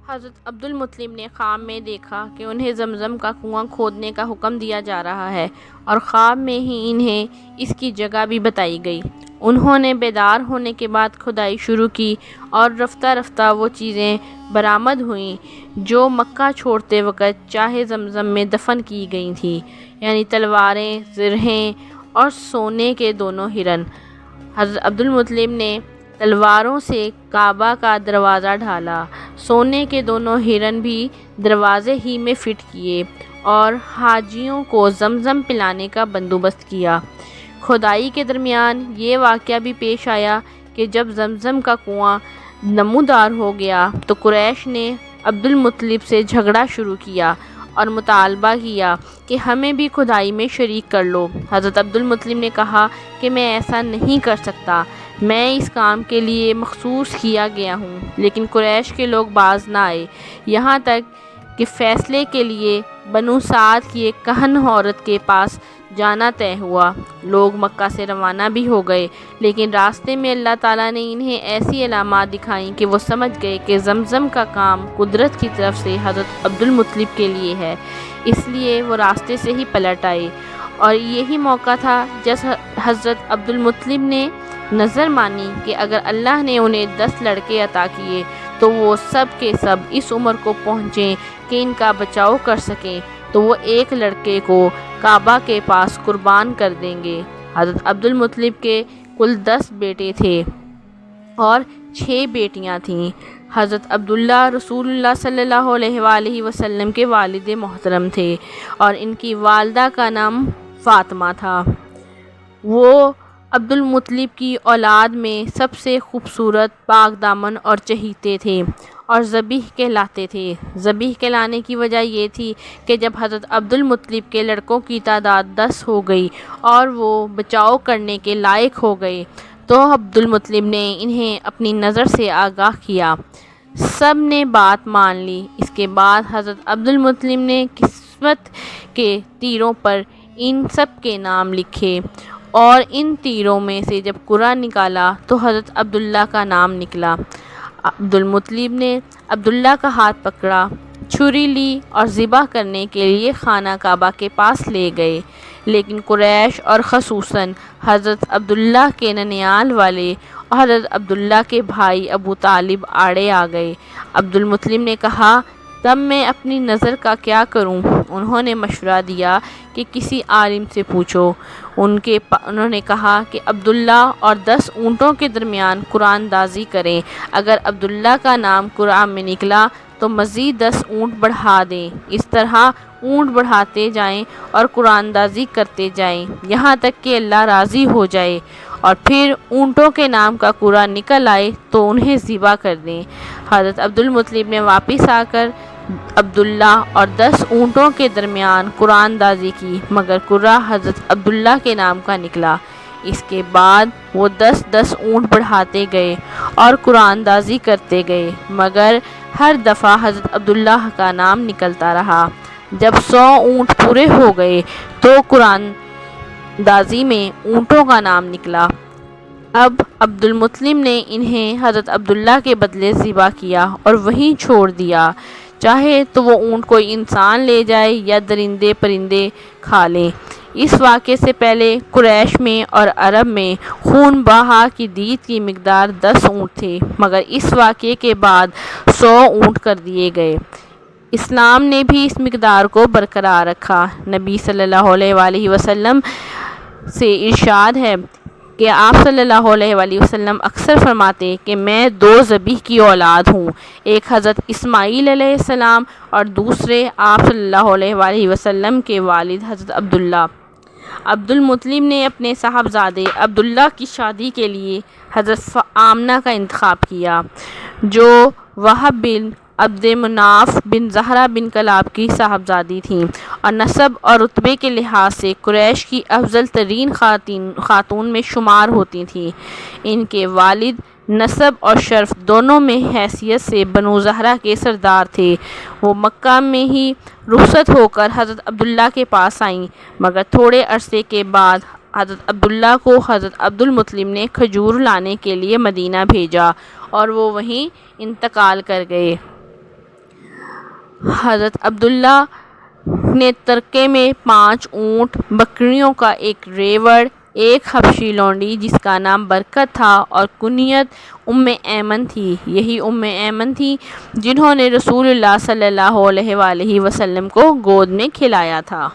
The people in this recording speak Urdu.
حضرت عبدالمطلب نے خواب میں دیکھا کہ انہیں زمزم کا کنواں کھودنے کا حکم دیا جا رہا ہے اور خواب میں ہی انہیں اس کی جگہ بھی بتائی گئی۔ انہوں نے بیدار ہونے کے بعد کھدائی شروع کی اور رفتہ رفتہ وہ چیزیں برآمد ہوئیں جو مکہ چھوڑتے وقت چاہے زمزم میں دفن کی گئی تھیں، یعنی تلواریں، زرہیں اور سونے کے دونوں ہرن۔ حضرت عبدالمطلب نے تلواروں سے کعبہ کا دروازہ ڈھالا، سونے کے دونوں ہرن بھی دروازے ہی میں فٹ کیے اور حاجیوں کو زمزم پلانے کا بندوبست کیا۔ کھدائی کے درمیان یہ واقعہ بھی پیش آیا کہ جب زمزم کا کنواں نمودار ہو گیا تو قریش نے عبدالمطلب سے جھگڑا شروع کیا اور مطالبہ کیا کہ ہمیں بھی کھدائی میں شریک کر لو۔ حضرت عبدالمطلب نے کہا کہ میں ایسا نہیں کر سکتا، میں اس کام کے لیے مخصوص کیا گیا ہوں۔ لیکن قریش کے لوگ باز نہ آئے، یہاں تک کہ فیصلے کے لیے بنو سعد کی ایک کہن عورت کے پاس جانا طے ہوا۔ لوگ مکہ سے روانہ بھی ہو گئے، لیکن راستے میں اللہ تعالیٰ نے انہیں ایسی علامات دکھائیں کہ وہ سمجھ گئے کہ زمزم کا کام قدرت کی طرف سے حضرت عبدالمطلب کے لیے ہے، اس لیے وہ راستے سے ہی پلٹ آئے۔ اور یہی موقع تھا جب حضرت عبدالمطلب نے نظر مانی کہ اگر اللہ نے انہیں 10 لڑکے عطا کیے تو وہ سب کے سب اس عمر کو پہنچیں کہ ان کا بچاؤ کر سکیں تو وہ ایک لڑکے کو کعبہ کے پاس قربان کر دیں گے۔ حضرت عبدالمطلب کے کل 10 بیٹے تھے اور 6 بیٹیاں تھیں۔ حضرت عبداللہ رسول اللہ صلی اللہ علیہ وآلہ وسلم کے والد محترم تھے اور ان کی والدہ کا نام فاطمہ تھا۔ وہ عبدالمطلب کی اولاد میں سب سے خوبصورت، پاک دامن اور چہیتے تھے اور ذبیح کہلاتے تھے۔ ذبیح کہلانے کی وجہ یہ تھی کہ جب حضرت عبدالمطلب کے لڑکوں کی تعداد 10 ہو گئی اور وہ بچاؤ کرنے کے لائق ہو گئے تو عبدالمطلب نے انہیں اپنی نظر سے آگاہ کیا۔ سب نے بات مان لی۔ اس کے بعد حضرت عبدالمطلب نے قسمت کے تیروں پر ان سب کے نام لکھے اور ان تیروں میں سے جب قرعہ نکالا تو حضرت عبداللہ کا نام نکلا۔ عبدالمطلب نے عبداللہ کا ہاتھ پکڑا، چھری لی اور ذبح کرنے کے لیے خانہ کعبہ کے پاس لے گئے، لیکن قریش اور خصوصاً حضرت عبداللہ کے ننیال والے اور حضرت عبداللہ کے بھائی ابو طالب آڑے آ گئے۔ عبدالمطلب نے کہا تب میں اپنی نظر کا کیا کروں؟ انہوں نے مشورہ دیا کہ کسی عالم سے پوچھو۔ انہوں نے کہا کہ عبداللہ اور 10 اونٹوں کے درمیان قرآن اندازی کریں، اگر عبداللہ کا نام قرآن میں نکلا تو مزید 10 اونٹ بڑھا دیں۔ اس طرح اونٹ بڑھاتے جائیں اور قرآن اندازی کرتے جائیں یہاں تک کہ اللہ راضی ہو جائے، اور پھر اونٹوں کے نام کا قرعہ نکل آئے تو انہیں ذبح کر دیں۔ حضرت عبدالمطلب نے واپس آ کر عبداللہ اور 10 اونٹوں کے درمیان قرآن اندازی کی، مگر قرعہ حضرت عبداللہ کے نام کا نکلا۔ اس کے بعد وہ 10 اونٹ بڑھاتے گئے اور قرآن اندازی کرتے گئے، مگر ہر دفعہ حضرت عبداللہ کا نام نکلتا رہا۔ جب 100 اونٹ پورے ہو گئے تو قرآن اندازی میں اونٹوں کا نام نکلا۔ اب عبدالمطلب نے انہیں حضرت عبداللہ کے بدلے ذبح کیا اور وہیں چھوڑ دیا، چاہے تو وہ اونٹ کوئی انسان لے جائے یا درندے پرندے کھا لیں۔ اس واقعے سے پہلے قریش میں اور عرب میں خون بہا کی دیت کی مقدار 10 اونٹ تھے، مگر اس واقعے کے بعد 100 اونٹ کر دیے گئے۔ اسلام نے بھی اس مقدار کو برقرار رکھا۔ نبی صلی اللہ علیہ وآلہ وسلم سے ارشاد ہے کہ آپ صلی اللہ علیہ وآلہ وسلم اکثر فرماتے کہ میں 2 ذبیح کی اولاد ہوں، ایک حضرت اسماعیل علیہ السلام اور دوسرے آپ صلی اللہ علیہ وآلہ وسلم کے والد حضرت عبداللہ۔ عبدالمطلب نے اپنے صاحبزادے عبداللہ کی شادی کے لیے حضرت آمنہ کا انتخاب کیا، جو وہب بن عبد مناف بن زہرہ بن کلاب کی صاحبزادی تھیں اور نسب اور رتبے کے لحاظ سے قریش کی افضل ترین خاتون میں شمار ہوتی تھیں۔ ان کے والد نسب اور شرف دونوں میں حیثیت سے بنو زہرہ کے سردار تھے۔ وہ مکہ میں ہی رخصت ہو کر حضرت عبداللہ کے پاس آئیں، مگر تھوڑے عرصے کے بعد حضرت عبداللہ کو حضرت عبدالمطلب نے کھجور لانے کے لیے مدینہ بھیجا اور وہ وہیں انتقال کر گئے۔ حضرت عبداللہ نے ترکے میں 5 اونٹ، بکریوں کا ایک ریوڑ، ایک حبشی لونڈی جس کا نام برکت تھا اور کنیت ام ایمن تھی، یہی ام ایمن تھی جنہوں نے رسول اللہ صلی اللہ علیہ وآلہ وسلم کو گود میں کھلایا تھا۔